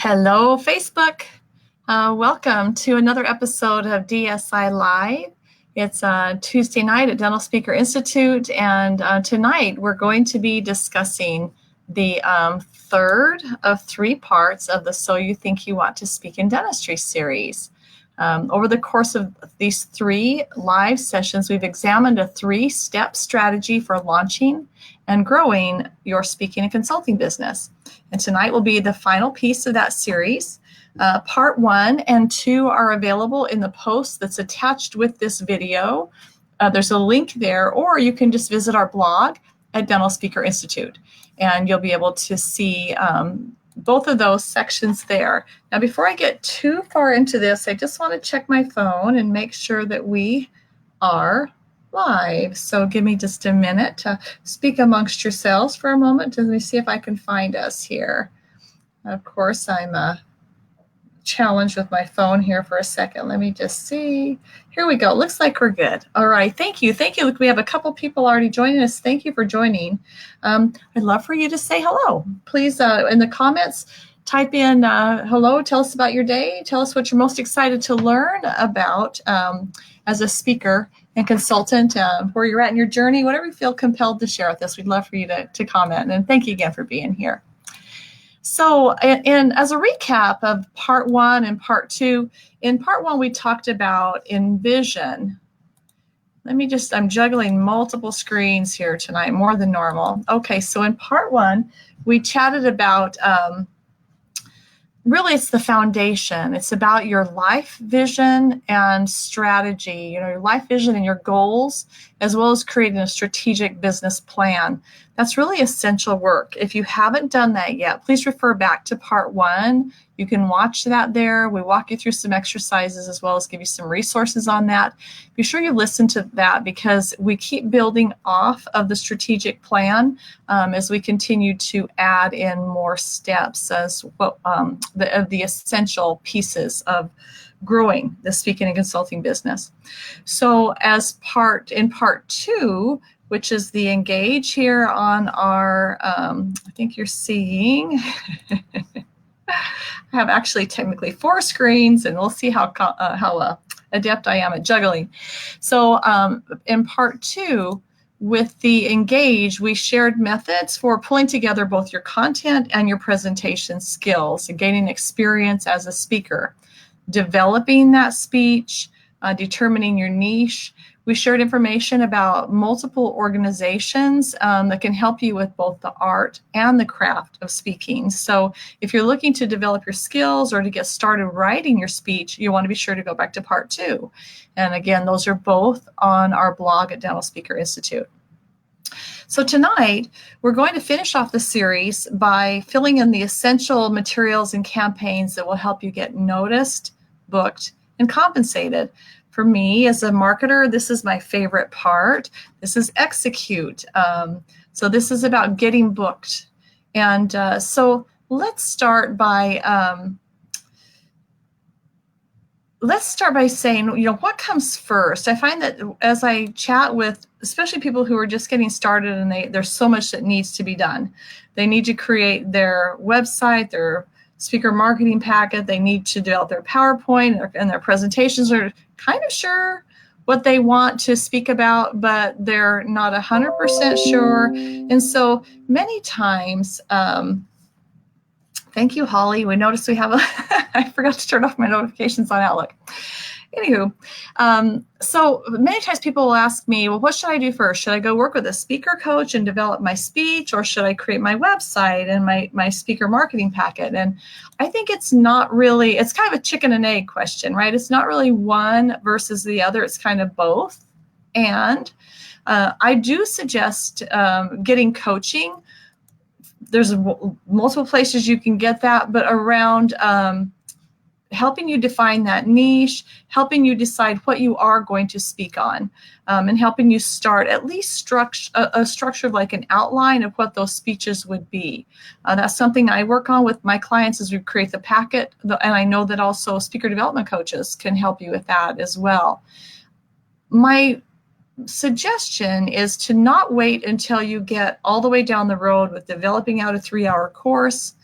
Hello, Facebook. Welcome to another episode of DSI Live. It's Tuesday night at Dental Speaker Institute, and tonight we're going to be discussing the third of three parts of the So You Think You Want to Speak in Dentistry series. Over the course of these three live sessions, we've examined a three-step strategy for launching and growing your speaking and consulting business. And tonight will be the final piece of that series. Part 1 and 2 are available in the post that's attached with this video. There's a link there, or you can just visit our blog at Dental Speaker Institute, and you'll be able to see both of those sections there. Now, before I get too far into this, I just want to check my phone and make sure that we are live. So give me just a minute to speak amongst yourselves for a moment. Let me see if I can find us here. Of course, I'm challenged with my phone here for a second. Let me just see. Here we go. Looks like we're good. All right. Thank you. Thank you. Look, we have a couple people already joining us. Thank you for joining. I'd love for you to say hello. Please, in the comments, type in hello. Tell us about your day. Tell us what you're most excited to learn about as a speaker and consultant, where you're at in your journey, whatever you feel compelled to share with us. We'd love for you to comment. And thank you again for being here. So, and as a recap of part 1 and part 2, in part 1, we talked about envision. I'm juggling multiple screens here tonight, more than normal. Okay, so in part 1, we chatted about, really it's the foundation. It's about your life vision and strategy, your life vision and your goals, as well as creating a strategic business plan. That's really essential work. If you haven't done that yet, please refer back to part 1. You can watch that there. We walk you through some exercises as well as give you some resources on that. Be sure you listen to that, because we keep building off of the strategic plan as we continue to add in more steps as well, the essential pieces of growing the speaking and consulting business. So in part 2, which is the engage here on our, I think you're seeing, I have actually technically 4 screens, and we'll see how adept I am at juggling. So in part 2, with the engage, we shared methods for pulling together both your content and your presentation skills and gaining experience as a speaker, developing that speech, determining your niche. We shared information about multiple organizations that can help you with both the art and the craft of speaking. So if you're looking to develop your skills or to get started writing your speech, you want to be sure to go back to part 2. And again, those are both on our blog at Dental Speaker Institute. So tonight, we're going to finish off the series by filling in the essential materials and campaigns that will help you get noticed, booked, and compensated. For me as a marketer, this is my favorite part. This is execute. So this is about getting booked. And so let's start by saying, what comes first? I find that as I chat with, especially people who are just getting started, and there's so much that needs to be done. They need to create their website, their speaker marketing packet. They need to develop their PowerPoint, and their presentations are kind of sure what they want to speak about, but they're not 100% sure. And so many times, thank you, Holly. We noticed we have I forgot to turn off my notifications on Outlook. Anywho, so many times people will ask me, well, what should I do first? Should I go work with a speaker coach and develop my speech, or should I create my website and my speaker marketing packet? And I think it's not really, it's kind of a chicken and egg question, right? It's not really one versus the other. It's kind of both. And I do suggest getting coaching. There's multiple places you can get that, but around helping you define that niche, helping you decide what you are going to speak on, and helping you start at least a structure of like an outline of what those speeches would be. That's something I work on with my clients as we create the packet, and I know that also speaker development coaches can help you with that as well. My suggestion is to not wait until you get all the way down the road with developing out a 3-hour course,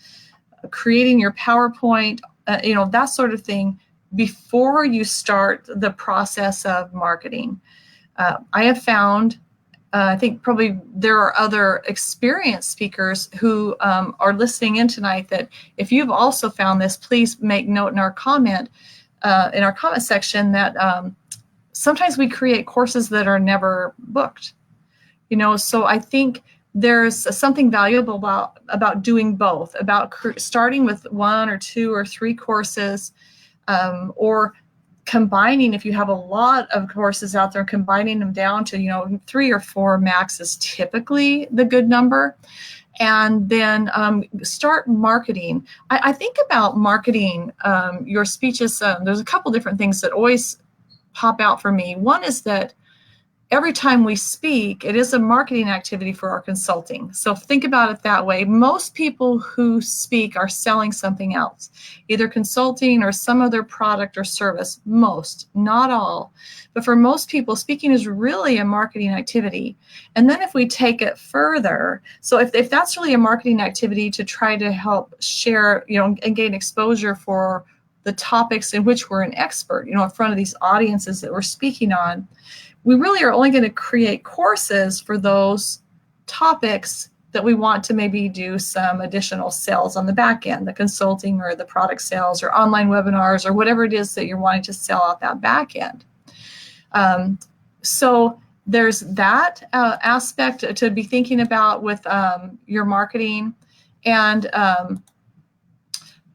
creating your PowerPoint, that sort of thing before you start the process of marketing. I have found, I think probably there are other experienced speakers who are listening in tonight, that if you've also found this, please make note in our comment section that sometimes we create courses that are never booked. So I think there's something valuable about doing both, about starting with 1 or 2 or 3 courses, or combining, if you have a lot of courses out there, combining them down to 3 or 4 max is typically the good number. And then start marketing. I think about marketing your speeches. There's a couple different things that always pop out for me. One is that every time we speak, it is a marketing activity for our consulting. So think about it that way. Most people who speak are selling something else, either consulting or some other product or service. Most, not all. But for most people, speaking is really a marketing activity. And then if we take it further, so if that's really a marketing activity to try to help share, and gain exposure for the topics in which we're an expert, in front of these audiences that we're speaking on, we really are only going to create courses for those topics that we want to maybe do some additional sales on the back end, the consulting or the product sales or online webinars or whatever it is that you're wanting to sell out that back end. So there's that aspect to be thinking about with your marketing. And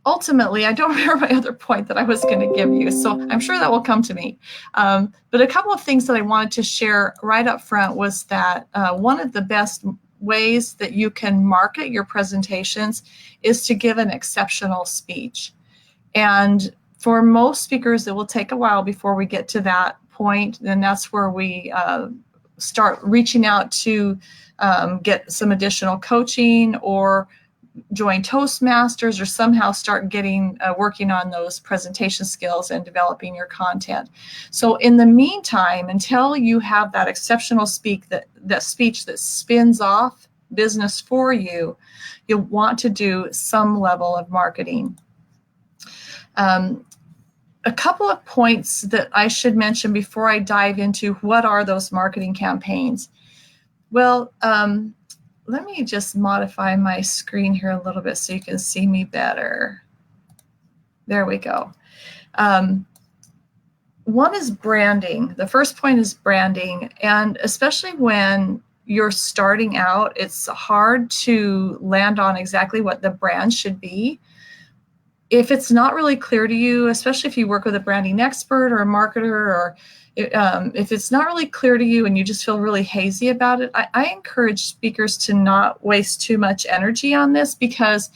ultimately, I don't remember my other point that I was going to give you, so I'm sure that will come to me. But a couple of things that I wanted to share right up front was that one of the best ways that you can market your presentations is to give an exceptional speech. And for most speakers, it will take a while before we get to that point, and that's where we start reaching out to get some additional coaching or join Toastmasters or somehow start getting working on those presentation skills and developing your content. So in the meantime, until you have that exceptional speech that spins off business for you, you'll want to do some level of marketing. A couple of points that I should mention before I dive into what are those marketing campaigns. Well, let me just modify my screen here a little bit so you can see me better. There we go. One is branding. The first point is branding. And especially when you're starting out, it's hard to land on exactly what the brand should be. If it's not really clear to you, especially if you work with a branding expert or a marketer, or if it's not really clear to you and you just feel really hazy about it, I encourage speakers to not waste too much energy on this, because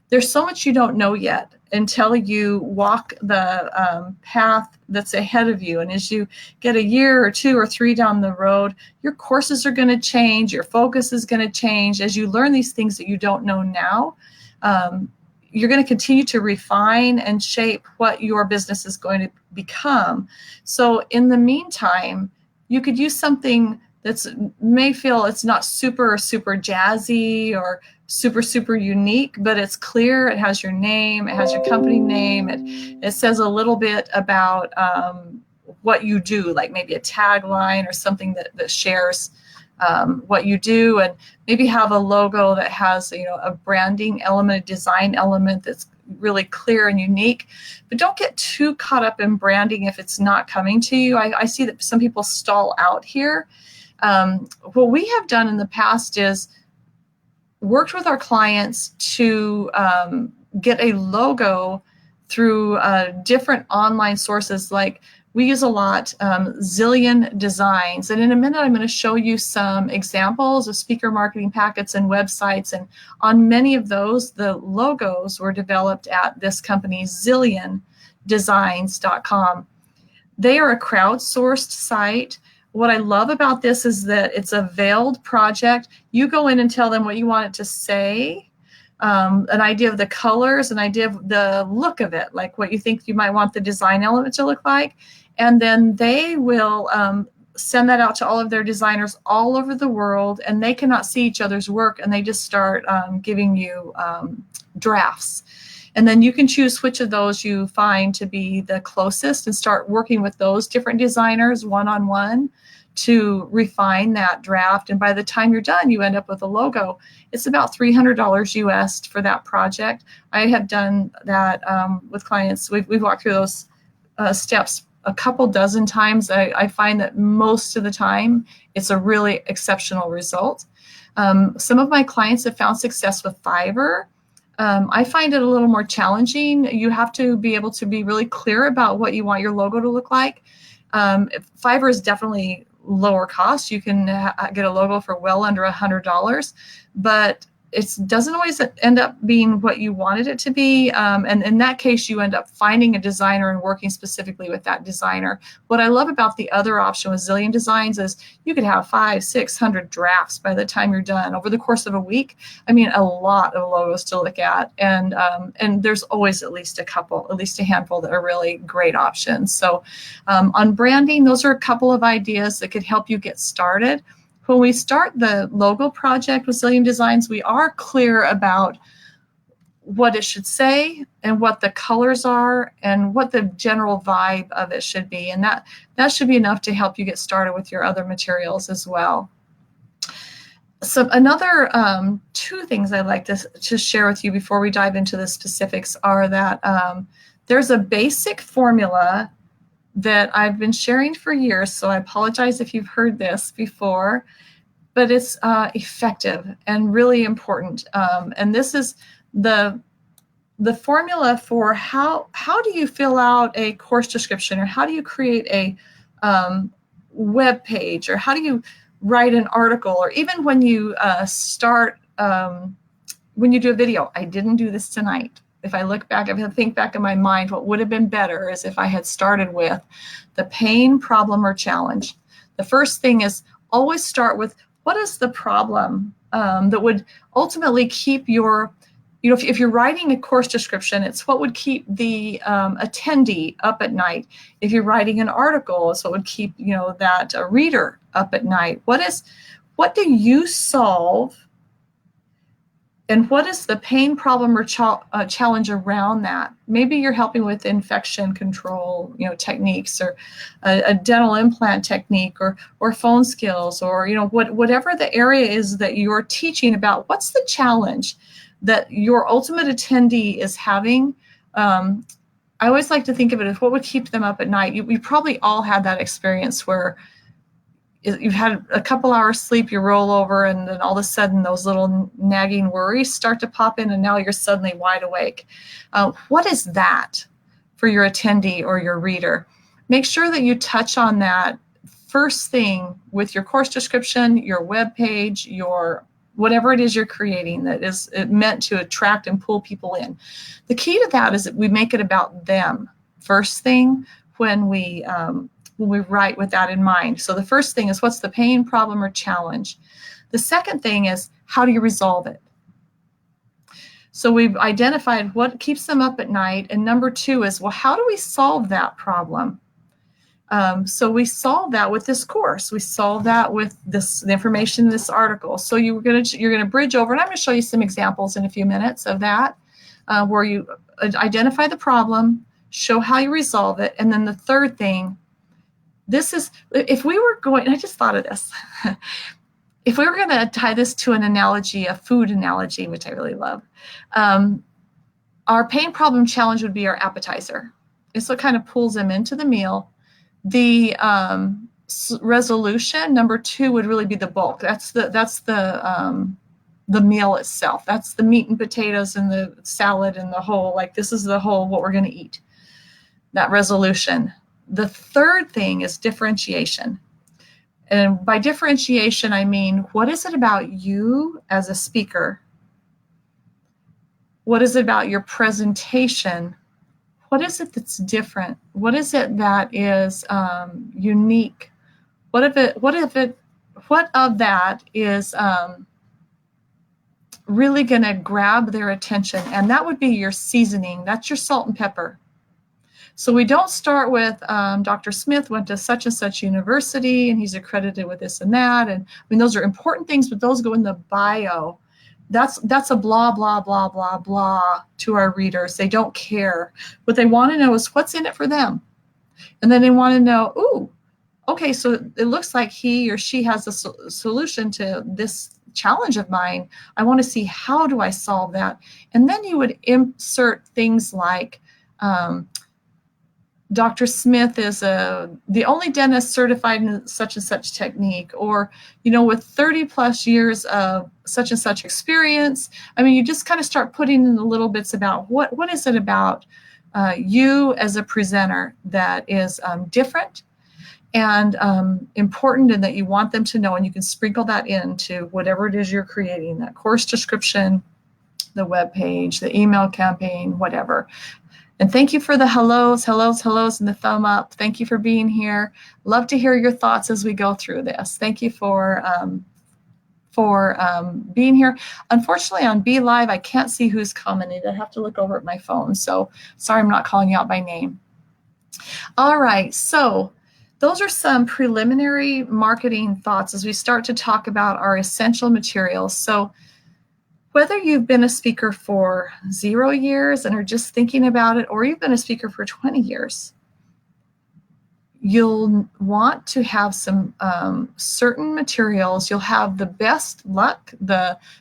there's so much you don't know yet until you walk the path that's ahead of you. And as you get a year or 2 or 3 down the road, your courses are going to change, your focus is going to change. As you learn these things that you don't know now, you're going to continue to refine and shape what your business is going to become. So in the meantime, you could use something that's may feel it's not super jazzy or super unique, but it's clear. It has your name, it has your company name. It says a little bit about what you do, like maybe a tagline or something that shares what you do, and maybe have a logo that has a branding element, a design element that's really clear and unique. But don't get too caught up in branding if it's not coming to you. I see that some people stall out here. What we have done in the past is worked with our clients to get a logo through different online sources. Like we use a lot Zillion Designs. And in a minute, I'm going to show you some examples of speaker marketing packets and websites. And on many of those, the logos were developed at this company, ZillionDesigns.com. They are a crowdsourced site. What I love about this is that it's a veiled project. You go in and tell them what you want it to say, an idea of the colors, an idea of the look of it, like what you think you might want the design element to look like. And then they will send that out to all of their designers all over the world, and they cannot see each other's work, and they just start giving you drafts. And then you can choose which of those you find to be the closest and start working with those different designers one-on-one to refine that draft. And by the time you're done, you end up with a logo. It's about $300 US for that project. I have done that with clients. We've walked through those steps a couple dozen times. I find that most of the time it's a really exceptional result. Some of my clients have found success with Fiverr. I find it a little more challenging. You have to be able to be really clear about what you want your logo to look like. Fiverr is definitely lower cost. You can get a logo for well under $100, but it doesn't always end up being what you wanted it to be. And in that case, you end up finding a designer and working specifically with that designer. What I love about the other option with Zillion Designs is you could have 500-600 drafts by the time you're done over the course of a week. I mean, a lot of logos to look at. And there's always at least a handful that are really great options. So on branding, those are a couple of ideas that could help you get started. When we start the logo project with Zillion Designs, we are clear about what it should say and what the colors are and what the general vibe of it should be. And that should be enough to help you get started with your other materials as well. So another two things I'd like to share with you before we dive into the specifics are that there's a basic formula that I've been sharing for years, so I apologize if you've heard this before, but it's effective and really important. And this is the formula for how do you fill out a course description, or how do you create a web page, or how do you write an article, or even when you when you do a video. I didn't do this tonight. If I look back, if I think back in my mind, what would have been better is if I had started with the pain, problem, or challenge. The first thing is always start with what is the problem that would ultimately keep your, if you're writing a course description, it's what would keep the attendee up at night. If you're writing an article, it's what would keep, that reader up at night. What do you solve? And what is the pain, problem, or challenge around that? Maybe you're helping with infection control, techniques, or a dental implant technique, or phone skills, or whatever the area is that you're teaching about. What's the challenge that your ultimate attendee is having? I always like to think of it as what would keep them up at night. You probably all had that experience where you've had a couple hours sleep, you roll over, and then all of a sudden those little nagging worries start to pop in, and now you're suddenly wide awake. What is that for your attendee or your reader? Make sure that you touch on that first thing with your course description, your web page, your whatever it is you're creating that is meant to attract and pull people in. The key to that is that we make it about them first thing when we write with that in mind. So the first thing is, what's the pain, problem, or challenge? The second thing is, how do you resolve it? So we've identified what keeps them up at night. And number two is, well, how do we solve that problem? So we solve that with this course. We solve that with the information in this article. So you're going to bridge over, and I'm going to show you some examples in a few minutes of that, where you identify the problem, show how you resolve it, and then the third thing. This is, if we were going, I just thought of this. If we were going to tie this to an analogy, a food analogy, which I really love, our pain, problem, challenge would be our appetizer. It's what kind of pulls them into the meal. The resolution, number two, would really be the bulk. That's the meal itself. That's the meat and potatoes and the salad and the whole, this is the whole, what we're going to eat. That resolution. The third thing is differentiation. And by differentiation, I mean, what is it about you as a speaker? What is it about your presentation? What is it that's different? What is it that is unique? What of that is really going to grab their attention? And that would be your seasoning. That's your salt and pepper. So we don't start with Dr. Smith went to such and such university and he's accredited with this and that. And I mean, those are important things, but those go in the bio. That's a blah, blah, blah, blah, blah to our readers. They don't care. What they want to know is what's in it for them. And then they want to know, ooh, okay, so it looks like he or she has a solution to this challenge of mine. I want to see, how do I solve that? And then you would insert things like, Dr. Smith is the only dentist certified in such and such technique, or, with 30 plus years of such and such experience. I mean, you just kind of start putting in the little bits about what is it about you as a presenter that is different and important, and that you want them to know, and you can sprinkle that into whatever it is you're creating, that course description, the web page, the email campaign, whatever. And thank you for the hellos, and the thumb up. Thank you for being here. Love to hear your thoughts as we go through this. Thank you for being here. Unfortunately, on Be Live, I can't see who's commented. I have to look over at my phone. So sorry, I'm not calling you out by name. All right, so those are some preliminary marketing thoughts as we start to talk about our essential materials. So whether you've been a speaker for 0 years and are just thinking about it, or you've been a speaker for 20 years, you'll want to have some certain materials. You'll have the best luck.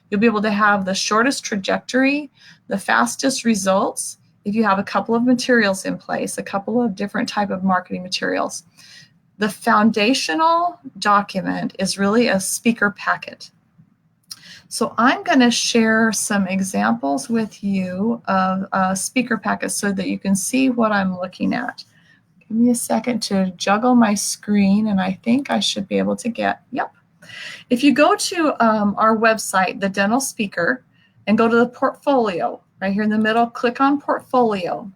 You'll be able to have the shortest trajectory, the fastest results, if you have a couple of materials in place, a couple of different type of marketing materials. The foundational document is really a speaker packet. So I'm going to share some examples with you of speaker packets so that you can see what I'm looking at. Give me a second to juggle my screen, and I think I should be able to yep. If you go to our website, The Dental Speaker, and go to the portfolio, right here in the middle, click on portfolio.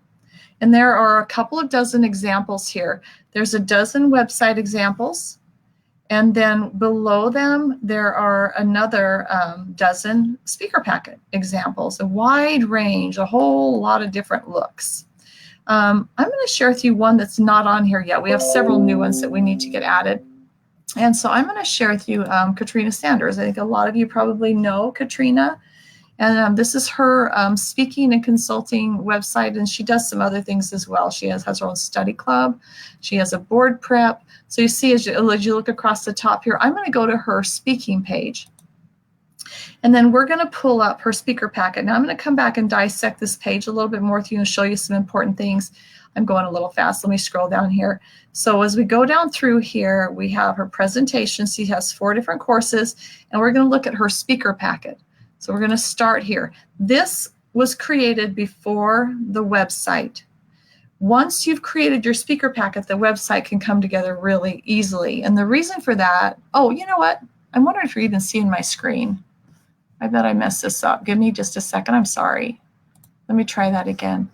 And there are a couple of dozen examples here. There's a dozen website examples. And then below them, there are another dozen speaker packet examples, a wide range, a whole lot of different looks. I'm going to share with you one that's not on here yet. We have several new ones that we need to get added. And so I'm going to share with you Katrina Sanders. I think a lot of you probably know Katrina. And this is her speaking and consulting website, and she does some other things as well. She has her own study club. She has a board prep. So you see, as you look across the top here, I'm going to go to her speaking page. And then we're going to pull up her speaker packet. Now I'm going to come back and dissect this page a little bit more with you and show you some important things. I'm going a little fast. Let me scroll down here. So as we go down through here, we have her presentation. She has 4 different courses, and we're going to look at her speaker packet. So we're going to start here. This was created before the website. Once you've created your speaker packet, the website can come together really easily. And the reason for that, oh, you know what? I'm wondering if you're even seeing my screen. I bet I messed this up. Give me just a second. I'm sorry. Let me try that again.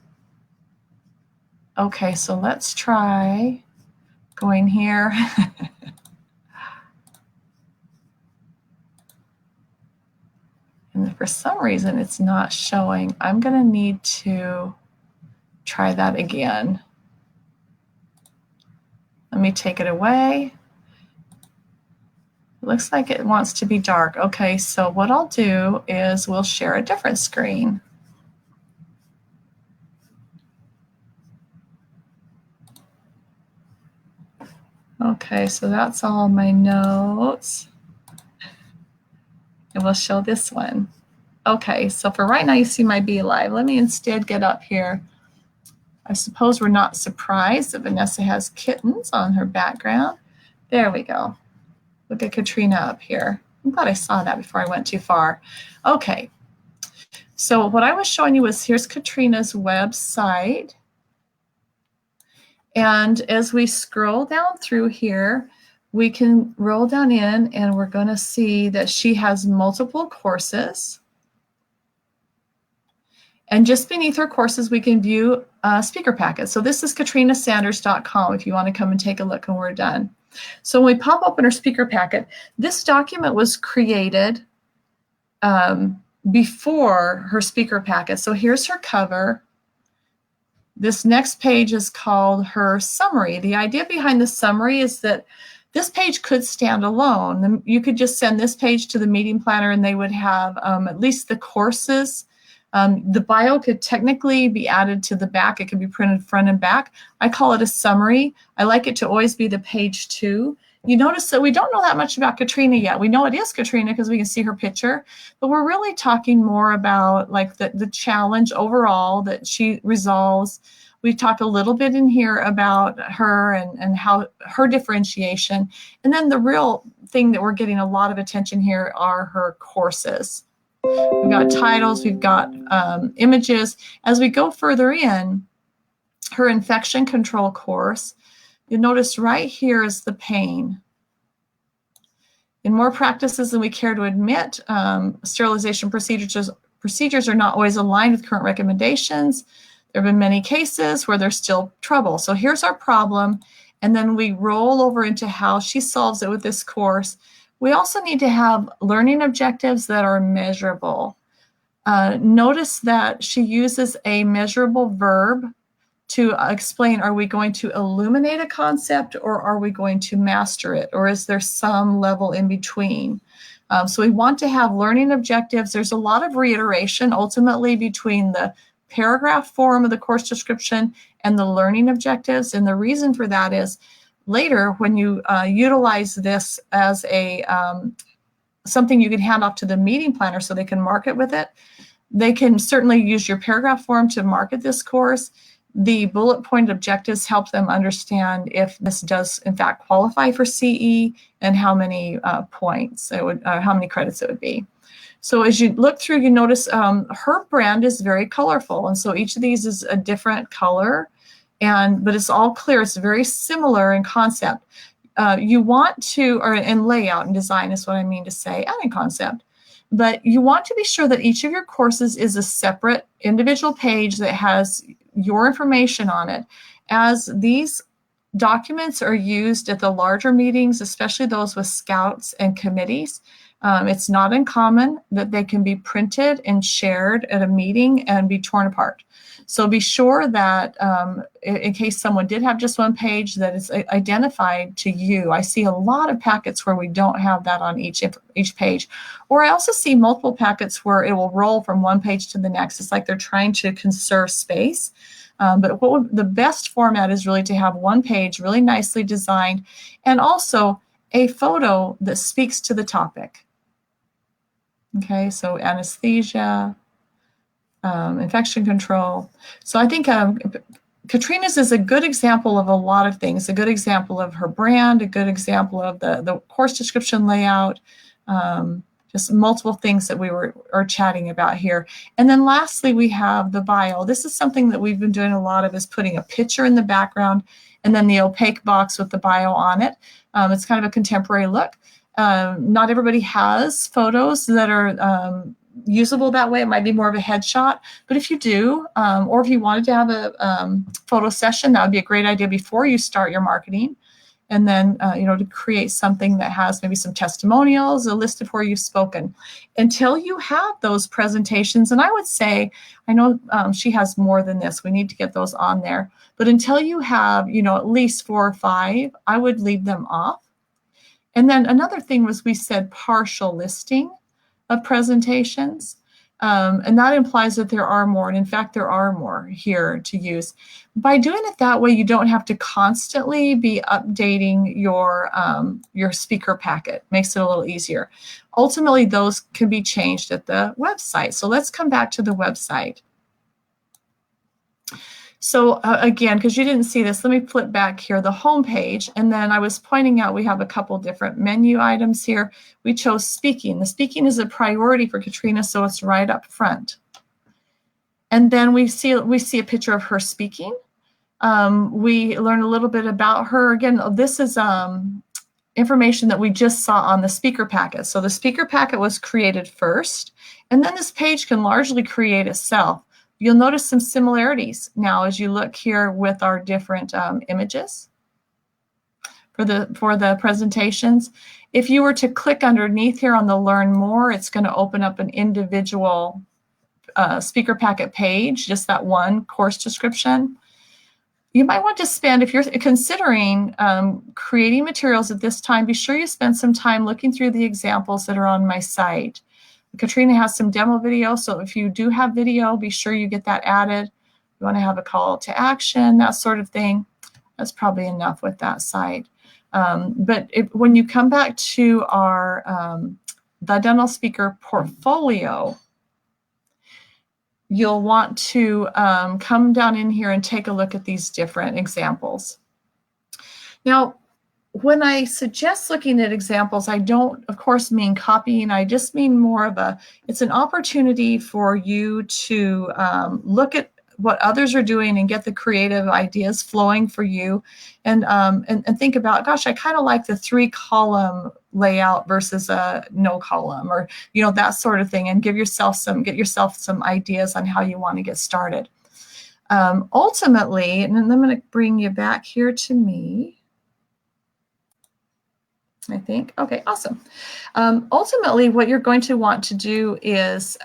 Okay, so let's try going here. And for some reason, it's not showing. I'm going to need to try that again. Let me take it away. It looks like it wants to be dark. Okay, so what I'll do is we'll share a different screen. Okay, so that's all my notes. And we'll show this one. Okay, so for right now, you see my Be Live. Let me instead get up here. I suppose we're not surprised that Vanessa has kittens on her background. There we go. Look at Katrina up here. I'm glad I saw that before I went too far. Okay, so what I was showing you was here's Katrina's website. And as we scroll down through here, we can roll down in and we're going to see that she has multiple courses. And just beneath her courses, we can view speaker packets. So this is katrinasanders.com if you want to come and take a look when we're done. So when we pop open her speaker packet, this document was created before her speaker packet. So here's her cover. This next page is called her summary. The idea behind the summary is that this page could stand alone. You could just send this page to the meeting planner and they would have at least the courses. The bio could technically be added to the back. It could be printed front and back. I call it a summary. I like it to always be the page 2. You notice that we don't know that much about Katrina yet. We know it is Katrina because we can see her picture, but we're really talking more about like the challenge overall that she resolves. We talk a little bit in here about her and how her differentiation. And then the real thing that we're getting a lot of attention here are her courses. We've got titles, we've got images. As we go further in, her infection control course, you'll notice right here is the pain. In more practices than we care to admit, sterilization procedures are not always aligned with current recommendations. There have been many cases where there's still trouble. So here's our problem, and then we roll over into how she solves it with this course. We also need to have learning objectives that are measurable. Notice that she uses a measurable verb to explain, are we going to illuminate a concept or are we going to master it? Or is there some level in between? So we want to have learning objectives. There's a lot of reiteration ultimately between the paragraph form of the course description and the learning objectives. And the reason for that is later when you utilize this as a something you can hand off to the meeting planner so they can mark it with it, they can certainly use your paragraph form to market this course. The bullet point objectives help them understand if this does in fact qualify for CE and how many points it would, how many credits it would be. So as you look through, you notice her brand is very colorful, and so each of these is a different color, but it's all clear. It's very similar in concept. You want to, or in layout and design is what I mean to say, and in concept. But you want to be sure that each of your courses is a separate individual page that has your information on it. As these documents are used at the larger meetings, especially those with scouts and committees, it's not uncommon that they can be printed and shared at a meeting and be torn apart. So be sure that in case someone did have just one page, that it's identified to you. I see a lot of packets where we don't have that on each page. Or I also see multiple packets where it will roll from one page to the next. It's like they're trying to conserve space. But the best format is really to have one page really nicely designed and also a photo that speaks to the topic. Okay, so anesthesia, infection control. So I think Katrina's is a good example of a lot of things, a good example of her brand, a good example of the course description layout, just multiple things that we are chatting about here. And then lastly, we have the bio. This is something that we've been doing a lot of, is putting a picture in the background and then the opaque box with the bio on it. It's kind of a contemporary look. Not everybody has photos that are usable that way. It might be more of a headshot, but if you do, or if you wanted to have a photo session, that would be a great idea before you start your marketing. And then, to create something that has maybe some testimonials, a list of where you've spoken. Until you have those presentations, and I would say, I know she has more than this, we need to get those on there, but until you have, at least 4 or 5, I would leave them off. And then another thing was we said partial listing of presentations. And that implies that there are more. And in fact, there are more here to use. By doing it that way, you don't have to constantly be updating your speaker packet. Makes it a little easier. Ultimately, those can be changed at the website. So let's come back to the website. So again, because you didn't see this, let me flip back here, the home page. And then I was pointing out we have a couple different menu items here. We chose speaking. The speaking is a priority for Katrina, so it's right up front. And then we see a picture of her speaking. We learn a little bit about her. Again, this is information that we just saw on the speaker packet. So the speaker packet was created first, and then this page can largely create itself. You'll notice some similarities now as you look here with our different images for the presentations. If you were to click underneath here on the Learn More, it's going to open up an individual speaker packet page, just that one course description. you might want to spend, if you're considering creating materials at this time, be sure you spend some time looking through the examples that are on my site. Katrina has some demo video, so if you do have video, be sure you get that added. You want to have a call to action, that sort of thing. That's probably enough with that site. But when you come back to our the Dental Speaker portfolio, you'll want to come down in here and take a look at these different examples. Now, when I suggest looking at examples, I don't, of course, mean copying. I just mean more of it's an opportunity for you to look at what others are doing and get the creative ideas flowing for you, and think about, gosh, I kind of like the 3-column layout versus a no column, or that sort of thing, and get yourself some ideas on how you want to get started. Ultimately, and then I'm going to bring you back here to me, I think. Okay, awesome. Ultimately, what you're going to want to do is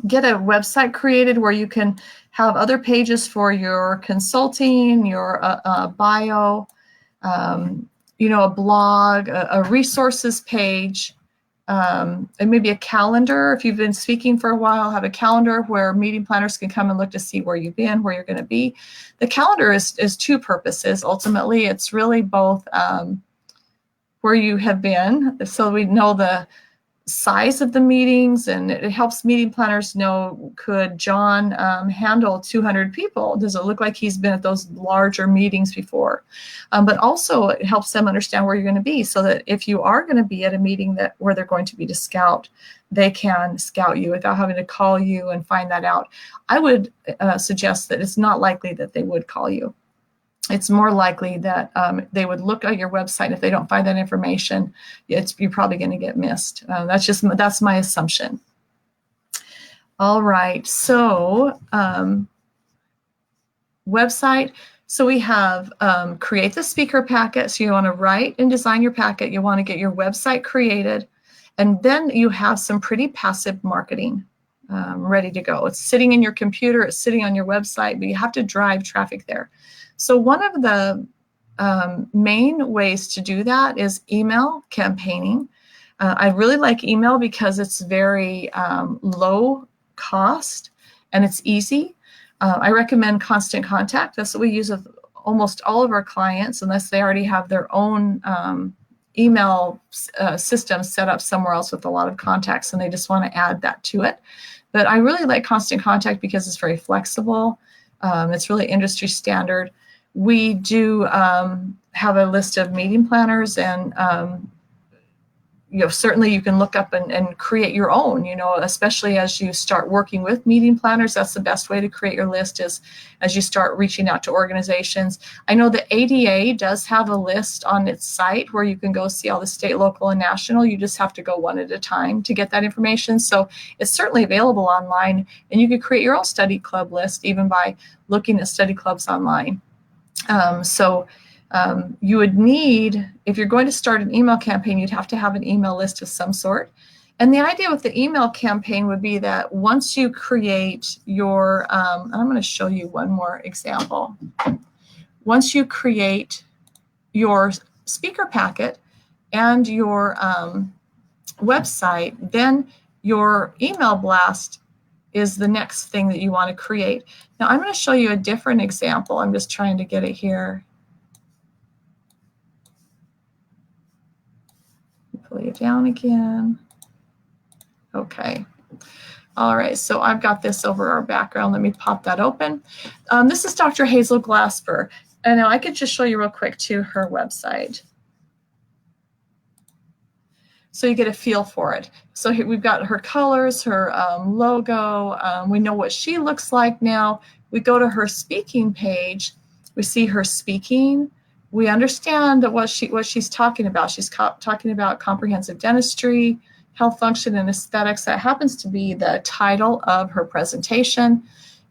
get a website created where you can have other pages for your consulting, your bio, a blog, a resources page, and maybe a calendar. If you've been speaking for a while, have a calendar where meeting planners can come and look to see where you've been, where you're going to be. The calendar is 2 purposes. Ultimately, it's really both where you have been, so we know the size of the meetings, and it helps meeting planners know, could John handle 200 people? Does it look like he's been at those larger meetings before? But also it helps them understand where you're going to be, so that if you are going to be at a meeting where they're going to be to scout, they can scout you without having to call you and find that out. I would suggest that it's not likely that they would call you. It's more likely that they would look at your website, and if they don't find that information, you're probably going to get missed. That's my assumption. All right, so website. So we have create the speaker packet. So you want to write and design your packet. You want to get your website created, and then you have some pretty passive marketing ready to go. It's sitting in your computer, it's sitting on your website, but you have to drive traffic there. So one of the main ways to do that is email campaigning. I really like email because it's very low cost and it's easy. I recommend Constant Contact. That's what we use with almost all of our clients, unless they already have their own email system set up somewhere else with a lot of contacts and they just want to add that to it. But I really like Constant Contact because it's very flexible. It's really industry standard. We do have a list of meeting planners, and certainly you can look up and create your own, especially as you start working with meeting planners. That's the best way to create your list, is as you start reaching out to organizations. I know the ADA does have a list on its site where you can go see all the state, local, and national. You just have to go one at a time to get that information. So it's certainly available online, and you can create your own study club list even by looking at study clubs online. You would need, if you're going to start an email campaign, you'd have to have an email list of some sort. And the idea with the email campaign would be that once you create your, and I'm going to show you one more example. Once you create your speaker packet and your website, then your email blast is the next thing that you want to create. Now I'm going to show you a different example. I'm just trying to get it here. Pull you down again. Okay. All right, so I've got this over our background. Let me pop that open. This is Dr. Hazel Glasper. And now I could just show you real quick to her website, so you get a feel for it. So here we've got her colors, her logo. We know what she looks like now. We go to her speaking page. We see her speaking. We understand that what she's talking about. She's talking about comprehensive dentistry, health function, and aesthetics. That happens to be the title of her presentation.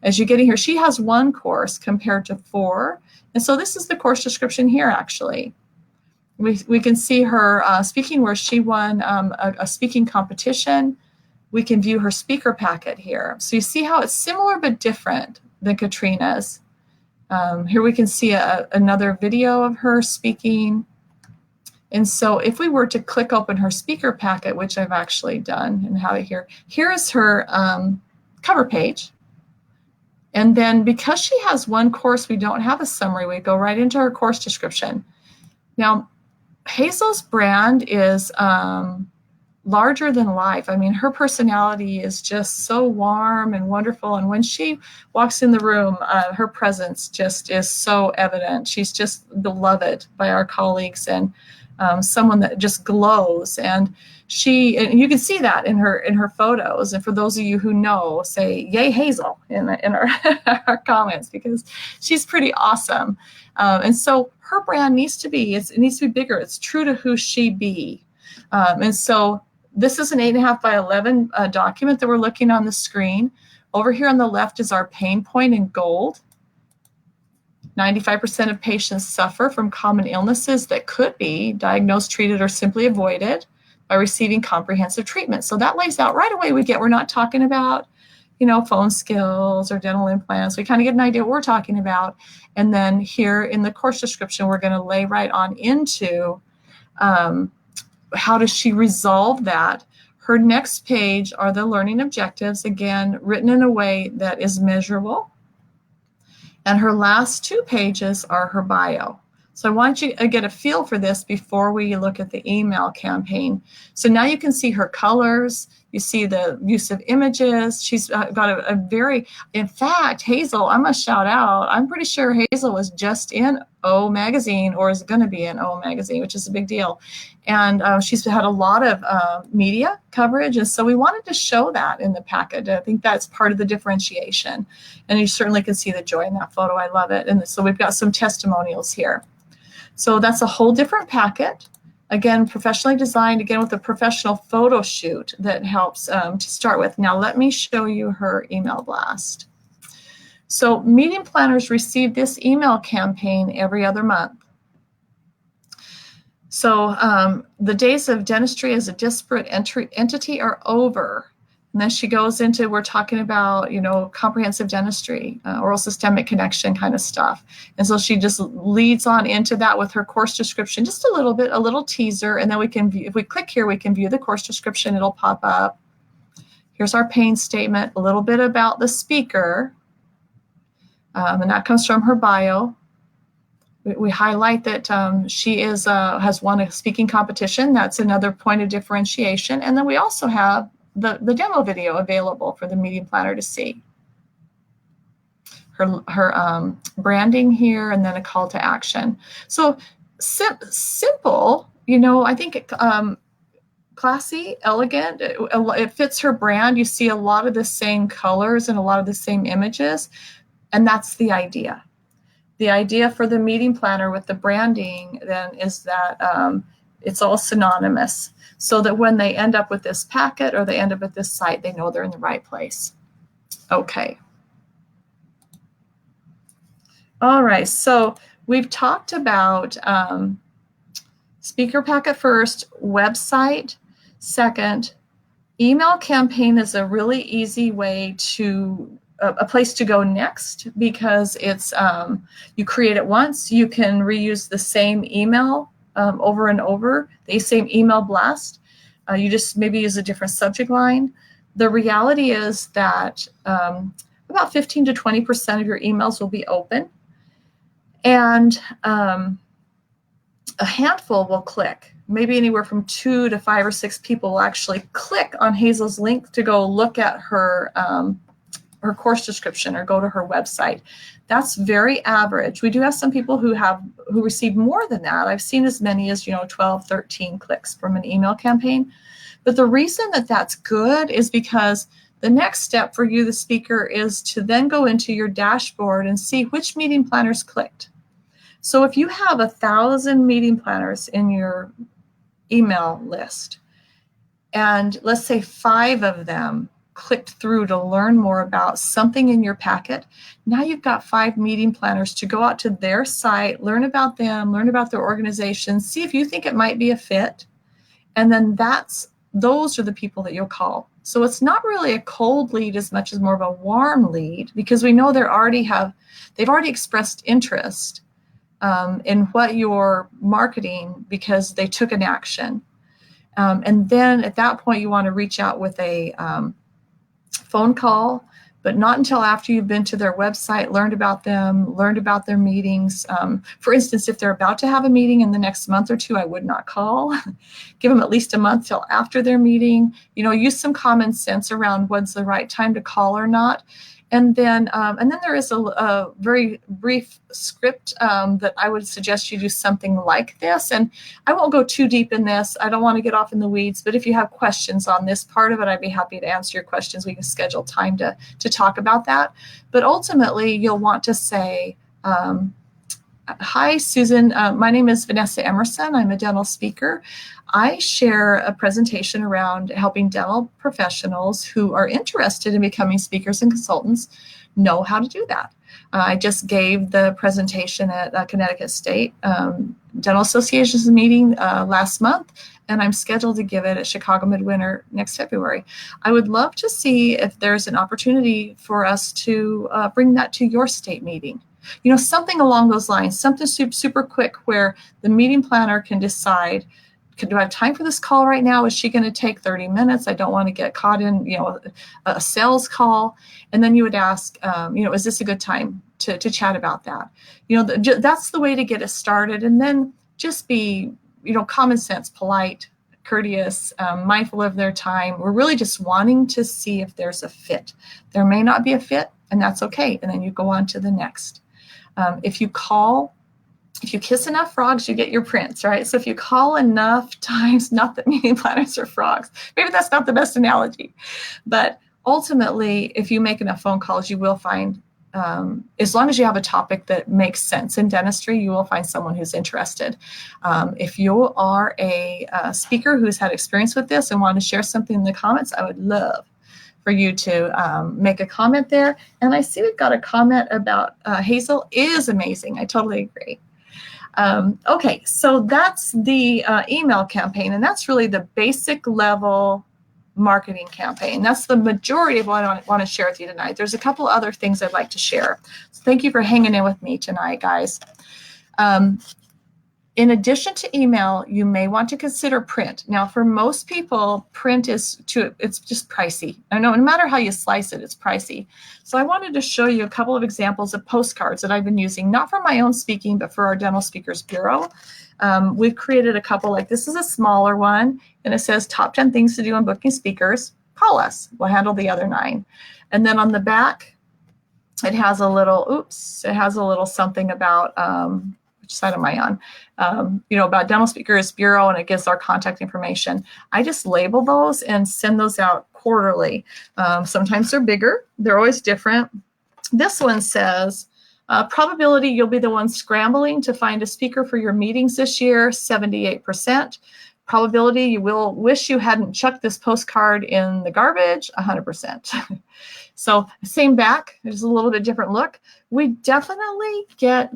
As you get in here, she has 1 course compared to 4. And so this is the course description here, actually. We can see her speaking where she won a speaking competition. We can view her speaker packet here. So you see how it's similar but different than Katrina's. Here we can see another video of her speaking. And so if we were to click open her speaker packet, which I've actually done and have it here, here's her cover page. And then because she has one course, we don't have a summary. We go right into her course description. Now, Hazel's brand is larger than life. I mean, her personality is just so warm and wonderful. And when she walks in the room, her presence just is so evident. She's just beloved by our colleagues and someone that just glows. And you can see that in her photos. And for those of you who know, say "Yay Hazel" in our our comments, because she's pretty awesome. And so her brand needs to be bigger. It's true to who she be. And so this is an 8.5 by 11 document that we're looking on the screen. Over here on the left is our pain point in gold. 95% of patients suffer from common illnesses that could be diagnosed, treated, or simply avoided by receiving comprehensive treatment. So that lays out right away. We're not talking about, phone skills or dental implants. We kind of get an idea what we're talking about. And then here in the course description, we're going to lay right on into how does she resolve that. Her next page are the learning objectives, again, written in a way that is measurable. And her last 2 pages are her bio. So I want you to get a feel for this before we look at the email campaign. So now you can see her colors. You see the use of images. She's got a very, in fact, Hazel, I'm going to shout out, I'm pretty sure Hazel was just in O Magazine or is going to be in O Magazine, which is a big deal. And she's had a lot of media coverage. And so we wanted to show that in the packet. I think that's part of the differentiation. And you certainly can see the joy in that photo. I love it. And so we've got some testimonials here. So that's a whole different packet. Again, professionally designed, again, with a professional photo shoot that helps to start with. Now, let me show you her email blast. So meeting planners receive this email campaign every other month. So the days of dentistry as a disparate entity are over. And then she goes into, we're talking about, comprehensive dentistry, oral systemic connection kind of stuff. And so she just leads on into that with her course description, just a little bit, a little teaser. And then we can view, if we click here, we can view the course description. It'll pop up. Here's our pain statement, a little bit about the speaker. And that comes from her bio. We highlight that she has won a speaking competition. That's another point of differentiation. And then we also have the demo video available for the meeting planner to see. Her branding here, and then a call to action. So simple, I think classy, elegant. It fits her brand. You see a lot of the same colors and a lot of the same images, and that's the idea. The idea for the meeting planner with the branding then is that it's all synonymous, so that when they end up with this packet or they end up at this site, they know they're in the right place. Okay. All right, so we've talked about speaker packet first, website second. Email campaign is a really easy way to a place to go next, because it's you create it once, you can reuse the same email over and over, the same email blast. You just maybe use a different subject line. The reality is that about 15 to 20% of your emails will be open, and a handful will click. Maybe anywhere from 2 to 5 or 6 people will actually click on Hazel's link to go look at her course description or go to her website. That's very average. We do have some people who receive more than that. I've seen as many as 12, 13 clicks from an email campaign. But the reason that that's good is because the next step for you, the speaker, is to then go into your dashboard and see which meeting planners clicked. So if you have 1,000 meeting planners in your email list, and let's say 5 of them clicked through to learn more about something in your packet, now you've got 5 meeting planners to go out to their site, learn about them, learn about their organization, see if you think it might be a fit, and then those are the people that you'll call. So it's not really a cold lead as much as more of a warm lead, because we know they've already expressed interest in what you're marketing because they took an action. And then at that point, you want to reach out with a phone call, but not until after you've been to their website, learned about them, learned about their meetings. For instance, if they're about to have a meeting in the next month or two, I would not call. Give them at least a month till after their meeting. Use some common sense around when's the right time to call or not. And then there is a very brief script that I would suggest you do something like this. And I won't go too deep in this. I don't want to get off in the weeds, but if you have questions on this part of it, I'd be happy to answer your questions. We can schedule time to talk about that. But ultimately, you'll want to say, hi, Susan. My name is Vanessa Emerson. I'm a dental speaker. I share a presentation around helping dental professionals who are interested in becoming speakers and consultants know how to do that. I just gave the presentation at Connecticut State Dental Association's meeting last month, and I'm scheduled to give it at Chicago Midwinter next February. I would love to see if there's an opportunity for us to bring that to your state meeting. Something along those lines, something super quick where the meeting planner can decide, do I have time for this call right now? Is she going to take 30 minutes? I don't want to get caught in, a sales call. And then you would ask, is this a good time to chat about that? That's the way to get it started. And then just be, common sense, polite, courteous, mindful of their time. We're really just wanting to see if there's a fit. There may not be a fit, and that's okay. And then you go on to the next. If you kiss enough frogs, you get your prince, right? So if you call enough times, not that meeting planners are frogs, maybe that's not the best analogy, but ultimately, if you make enough phone calls, you will find, as long as you have a topic that makes sense in dentistry, you will find someone who's interested. If you are a speaker who's had experience with this and want to share something in the comments, I would love for you to make a comment there. And I see we've got a comment about Hazel is amazing. I totally agree. Okay, so that's the email campaign, and that's really the basic level marketing campaign. That's the majority of what I want to share with you tonight. There's a couple other things I'd like to share. So thank you for hanging in with me tonight, guys. In addition to email, you may want to consider print. Now, for most people, print it's just pricey. I know no matter how you slice it, it's pricey. So I wanted to show you a couple of examples of postcards that I've been using, not for my own speaking, but for our Dental Speakers Bureau. We've created a couple, like this is a smaller one, and it says top 10 things to do when booking speakers. Call us. We'll handle the other 9. And then on the back, it has a little something about, which side am I on? About Dental Speakers Bureau, and it gives our contact information. I just label those and send those out quarterly. Sometimes they're bigger. They're always different. This one says, probability you'll be the one scrambling to find a speaker for your meetings this year, 78%. Probability you will wish you hadn't chucked this postcard in the garbage, 100%. So same back, there's a little bit different look. We definitely get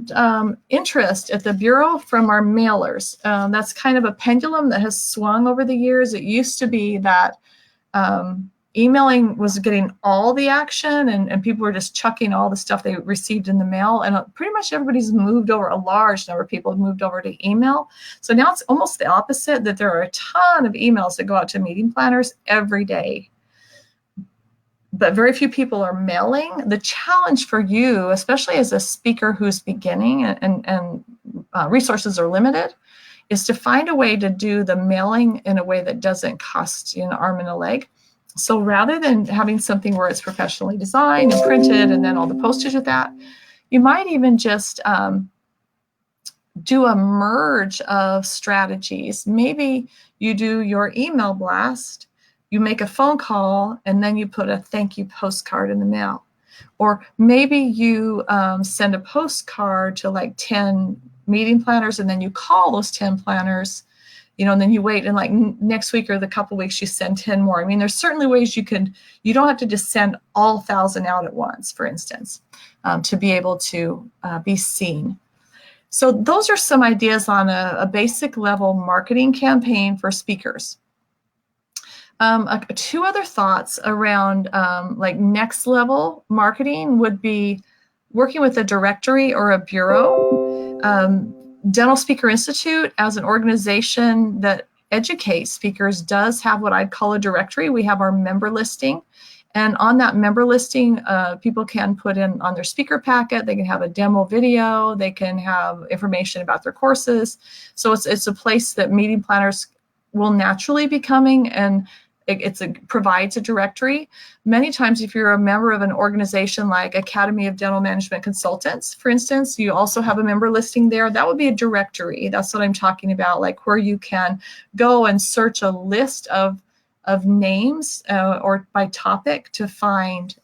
interest at the Bureau from our mailers. That's kind of a pendulum that has swung over the years. It used to be that emailing was getting all the action, and people were just chucking all the stuff they received in the mail. And pretty much everybody's moved over, a large number of people have moved over to email. So now it's almost the opposite, that there are a ton of emails that go out to meeting planners every day, but very few people are mailing. The challenge for you, especially as a speaker who's beginning and resources are limited, is to find a way to do the mailing in a way that doesn't cost you an arm and a leg. So rather than having something where it's professionally designed and printed and then all the postage with that, you might even just do a merge of strategies. Maybe you do your email blast, you make a phone call, and then you put a thank you postcard in the mail. Or maybe you send a postcard to like 10 meeting planners, and then you call those 10 planners, and then you wait, and like next week or the couple weeks you send 10 more. I mean, there's certainly ways you don't have to just send all 1,000 out at once, for instance, to be able to be seen. So those are some ideas on a basic level marketing campaign for speakers. Two other thoughts around like next level marketing would be working with a directory or a bureau. Dental Speaker Institute, as an organization that educates speakers, does have what I'd call a directory. We have our member listing. And on that member listing, people can put in on their speaker packet, they can have a demo video, they can have information about their courses. So it's a place that meeting planners will naturally be coming, and provides a directory. Many times, if you're a member of an organization like Academy of Dental Management Consultants, for instance, you also have a member listing there. That would be a directory. That's what I'm talking about, like where you can go and search a list of names or by topic to find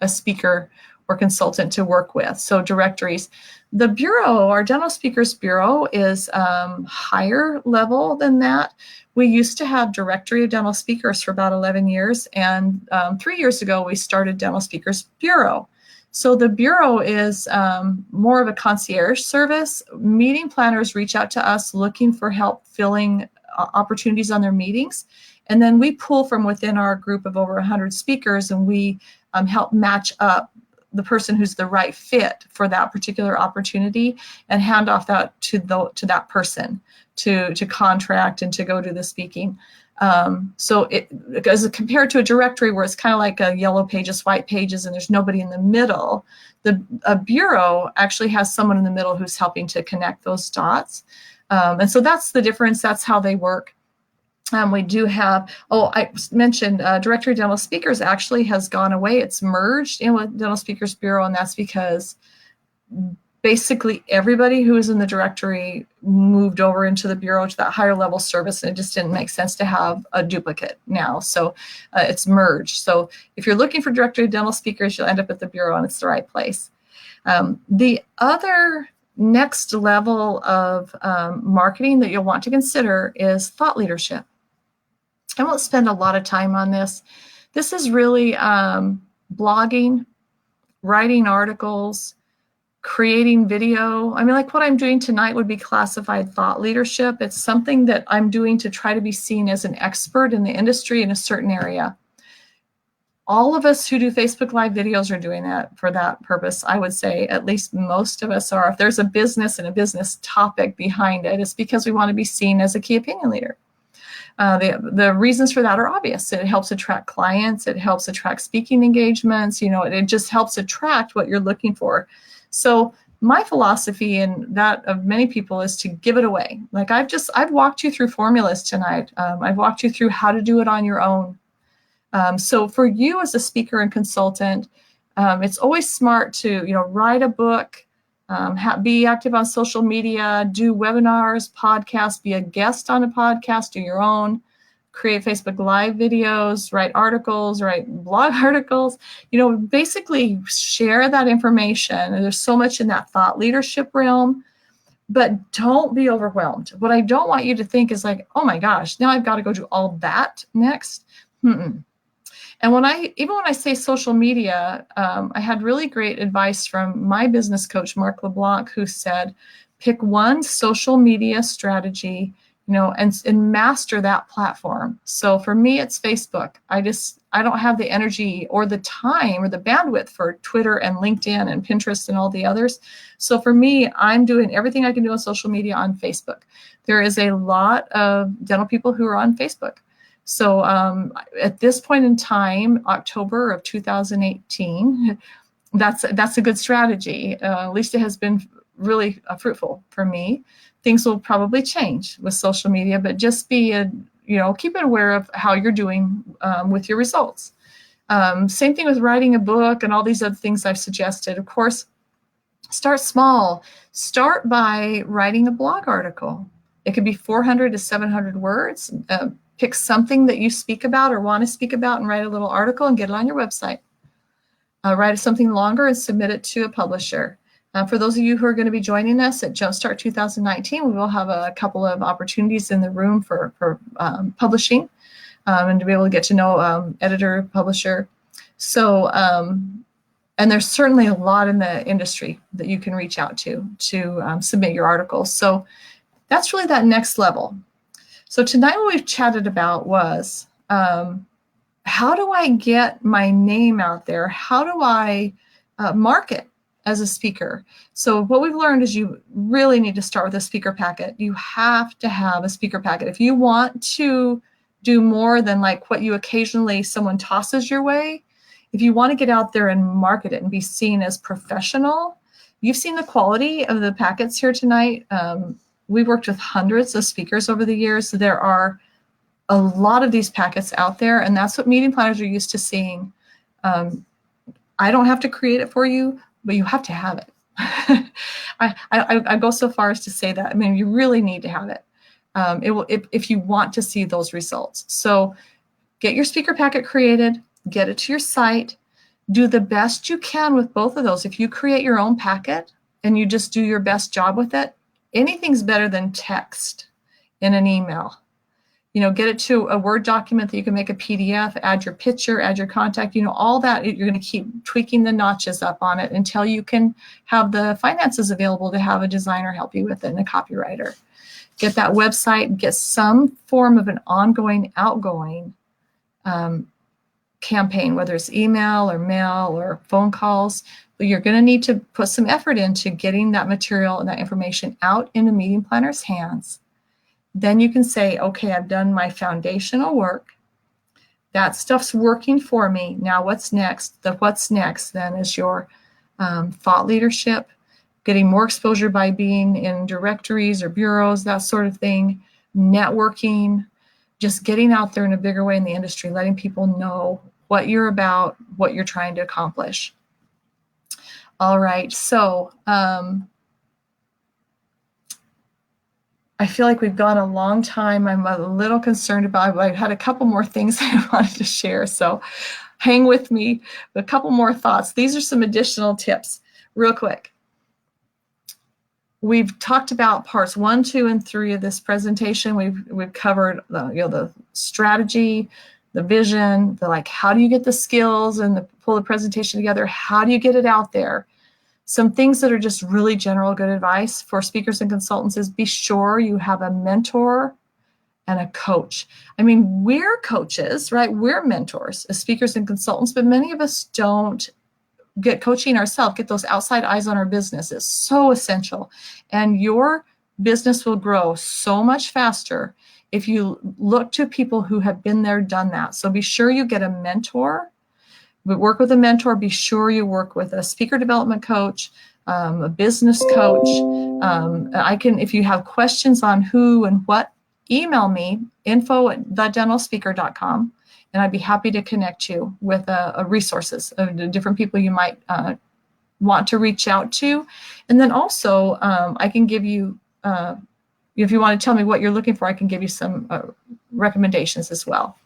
a speaker or consultant to work with. So directories. The Bureau, our Dental Speakers Bureau, is higher level than that. We used to have Directory of Dental Speakers for about 11 years, and 3 years ago we started Dental Speakers Bureau. So the Bureau is more of a concierge service. Meeting planners reach out to us looking for help filling opportunities on their meetings, and then we pull from within our group of over 100 speakers, and we help match up the person who's the right fit for that particular opportunity and hand off that to that person to contract and to go do the speaking. So as compared to a directory where it's kind of like a yellow pages, white pages, and there's nobody in the middle, a bureau actually has someone in the middle who's helping to connect those dots. And so that's the difference. That's how they work. We do have, I mentioned Directory of Dental Speakers actually has gone away. It's merged in with Dental Speakers Bureau, and that's because basically everybody who was in the directory moved over into the bureau to that higher level service, and it just didn't make sense to have a duplicate now. So it's merged. So if you're looking for Directory of Dental Speakers, you'll end up at the bureau, and it's the right place. The other next level of marketing that you'll want to consider is thought leadership. I won't spend a lot of time on this. This is really blogging, writing articles, creating video. I mean, like what I'm doing tonight would be classified thought leadership. It's something that I'm doing to try to be seen as an expert in the industry in a certain area. All of us who do Facebook Live videos are doing that for that purpose. I would say at least most of us are. If there's a business and a business topic behind it, it's because we want to be seen as a key opinion leader. The reasons for that are obvious. It helps attract clients. It helps attract speaking engagements. You know, it just helps attract what you're looking for. So my philosophy and that of many people is to give it away. Like I've walked you through formulas tonight. I've walked you through how to do it on your own. So for you as a speaker and consultant, it's always smart to, write a book, be active on social media, do webinars, podcasts, be a guest on a podcast, do your own, create Facebook Live videos, write articles, write blog articles, basically share that information. And there's so much in that thought leadership realm, but don't be overwhelmed. What I don't want you to think is like, oh my gosh, now I've got to go do all that next. And when I say social media, I had really great advice from my business coach, Mark LeBlanc, who said, pick one social media strategy, and master that platform. So for me, it's Facebook. I don't have the energy or the time or the bandwidth for Twitter and LinkedIn and Pinterest and all the others. So for me, I'm doing everything I can do on social media on Facebook. There is a lot of dental people who are on Facebook. So at this point in time, October of 2018, that's a good strategy. At least it has been really fruitful for me. Things will probably change with social media, but just keep it aware of how you're doing with your results. Same thing with writing a book and all these other things I've suggested. Of course, start small. Start by writing a blog article. It could be 400 to 700 words. Pick something that you speak about or want to speak about and write a little article and get it on your website. Write something longer and submit it to a publisher. For those of you who are going to be joining us at Jumpstart 2019, we will have a couple of opportunities in the room for publishing and to be able to get to know editor, publisher. So, and there's certainly a lot in the industry that you can reach out to submit your articles. So that's really that next level. So tonight what we've chatted about was How do I get my name out there? How do I market as a speaker? So what we've learned is you really need to start with a speaker packet. You have to have a speaker packet. If you want to do more than like what you occasionally someone tosses your way, if you want to get out there and market it and be seen as professional, you've seen the quality of the packets here tonight. We've worked with hundreds of speakers over the years. So there are a lot of these packets out there, and that's what meeting planners are used to seeing. I don't have to create it for you, but you have to have it. I go so far as to say that. I mean, you really need to have it. It will if you want to see those results. So get your speaker packet created, get it to your site, do the best you can with both of those. If you create your own packet and you just do your best job with it, anything's better than text in an email. Get it to a Word document that you can make a PDF, add your picture, add your contact, all that. You're going to keep tweaking the notches up on it until you can have the finances available to have a designer help you with it and a copywriter. Get that website, get some form of an ongoing, outgoing campaign, whether it's email or mail or phone calls. But you're going to need to put some effort into getting that material and that information out into meeting planners' hands. Then you can say, okay, I've done my foundational work. That stuff's working for me. Now what's next? The what's next then is your thought leadership, getting more exposure by being in directories or bureaus, that sort of thing, networking, just getting out there in a bigger way in the industry, letting people know what you're about, what you're trying to accomplish. All right, so I feel like we've gone a long time. I'm a little concerned about it. I had a couple more things I wanted to share, so hang with me. A couple more thoughts. These are some additional tips real quick. We've talked about parts 1, 2, and 3 of this presentation. We've covered the strategy, the vision, the how do you get the skills and pull the presentation together? How do you get it out there? Some things that are just really general good advice for speakers and consultants is be sure you have a mentor and a coach. I mean, we're coaches, right? We're mentors as speakers and consultants, but many of us don't get coaching ourselves, get those outside eyes on our business. It's so essential. And your business will grow so much faster if you look to people who have been there, done that. So be sure you get a mentor. Work with a mentor. Be sure you work with a speaker development coach, a business coach. If you have questions on who and what, email me, info@thedentalspeaker.com, and I'd be happy to connect you with resources of the different people you might want to reach out to. And then also, I can give you, if you want to tell me what you're looking for, I can give you some recommendations as well.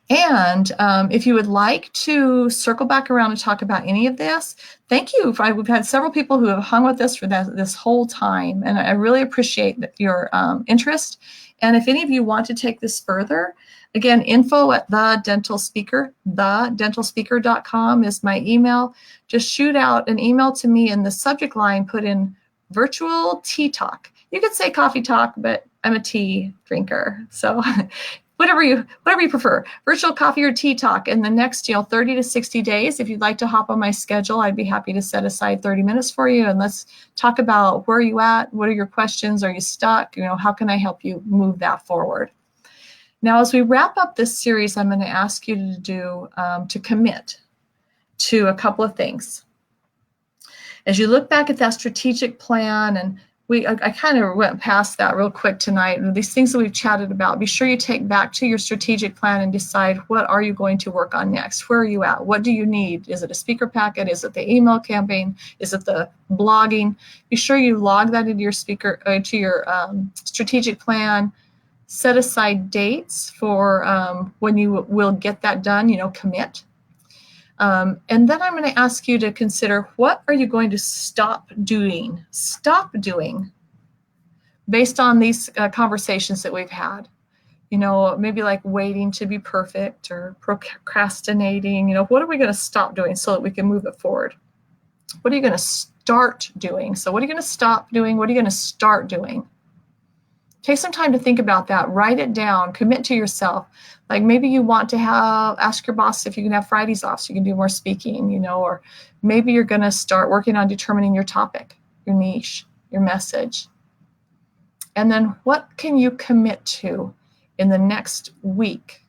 And if you would like to circle back around and talk about any of this, thank you. We've had several people who have hung with us for this whole time, and I really appreciate your interest. And if any of you want to take this further, again, info@thedentalspeaker.com is my email. Just shoot out an email to me in the subject line, put in virtual tea talk. You could say coffee talk, but I'm a tea drinker, so whatever you prefer, virtual coffee or tea talk. In the next 30 to 60 days, if you'd like to hop on my schedule, I'd be happy to set aside 30 minutes for you, and let's talk about where are you at, what are your questions, are you stuck, how can I help you move that forward. Now, as we wrap up this series, I'm going to ask you to commit to a couple of things. As you look back at that strategic plan, and I kind of went past that real quick tonight, and these things that we've chatted about, be sure you take back to your strategic plan and decide, what are you going to work on next? Where are you at? What do you need? Is it a speaker packet? Is it the email campaign? Is it the blogging? Be sure you log that into your strategic plan. Set aside dates for when you will get that done, commit. And then I'm going to ask you to consider, what are you going to stop doing based on these conversations that we've had? Maybe like waiting to be perfect or procrastinating. What are we going to stop doing so that we can move it forward? What are you going to start doing? So what are you going to stop doing? What are you going to start doing Take some time to think about that. Write it down. Commit to yourself. Like maybe you want to ask your boss if you can have Fridays off so you can do more speaking, or maybe you're going to start working on determining your topic, your niche, your message. And then what can you commit to in the next week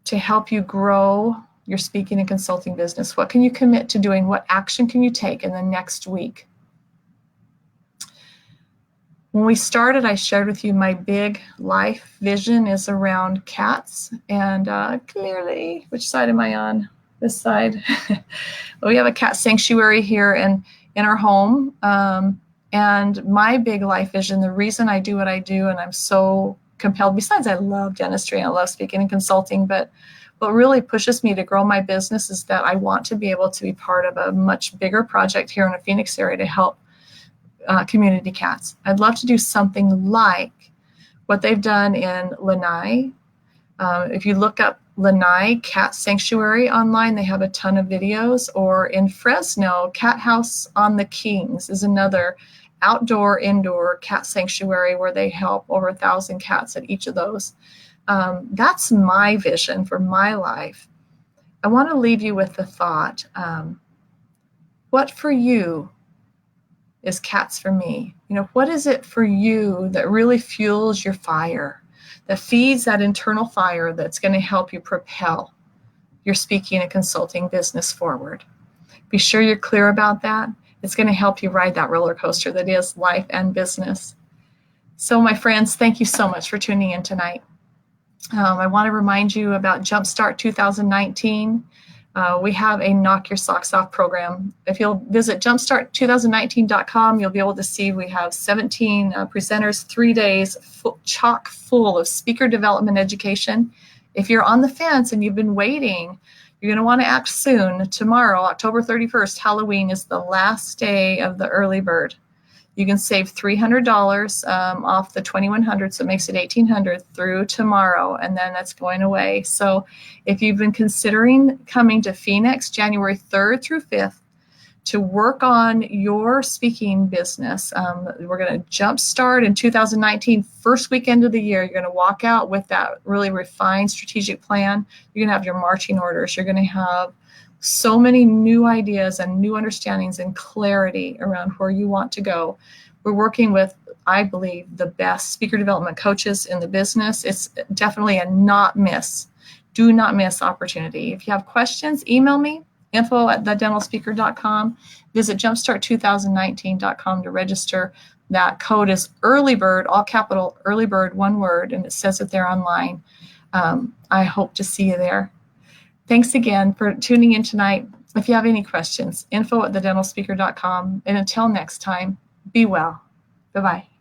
to help you grow your speaking and consulting business? What can you commit to doing? What action can you take in the next week? When we started, I shared with you my big life vision is around cats. And clearly, which side am I on? This side. We have a cat sanctuary here in our home. And my big life vision, the reason I do what I do, and I'm so compelled, besides I love dentistry and I love speaking and consulting, but what really pushes me to grow my business is that I want to be able to be part of a much bigger project here in the Phoenix area to help community cats. I'd love to do something like what they've done in Lanai. If you look up Lanai Cat Sanctuary online, they have a ton of videos. Or in Fresno, Cat House on the Kings is another outdoor, indoor cat sanctuary where they help over 1,000 cats at each of those. That's my vision for my life. I want to leave you with the thought, what for you is cats for me? What is it for you that really fuels your fire, that feeds that internal fire that's going to help you propel your speaking and consulting business forward? Be sure you're clear about that. It's going to help you ride that roller coaster that is life and business. So my friends, thank you so much for tuning in tonight. I want to remind you about Jumpstart 2019. We have a Knock Your Socks Off program. If you'll visit jumpstart2019.com, you'll be able to see we have 17 presenters, 3 days, chock full of speaker development education. If you're on the fence and you've been waiting, you're going to want to act soon. Tomorrow, October 31st, Halloween is the last day of the early bird. You can save $300 off the $2,100, so it makes it $1,800 through tomorrow, and then that's going away. So if you've been considering coming to Phoenix January 3rd through 5th to work on your speaking business, we're going to jumpstart in 2019, first weekend of the year. You're going to walk out with that really refined strategic plan. You're going to have your marching orders. You're going to have so many new ideas and new understandings and clarity around where you want to go. We're working with, I believe, the best speaker development coaches in the business. It's definitely a do not miss opportunity. If you have questions, email me, info@thedentalspeaker.com. Visit jumpstart2019.com to register. That code is early bird, all capital, early bird, one word, and it says it there online. I hope to see you there. Thanks again for tuning in tonight. If you have any questions, info@thedentalspeaker.com. And until next time, be well. Bye-bye.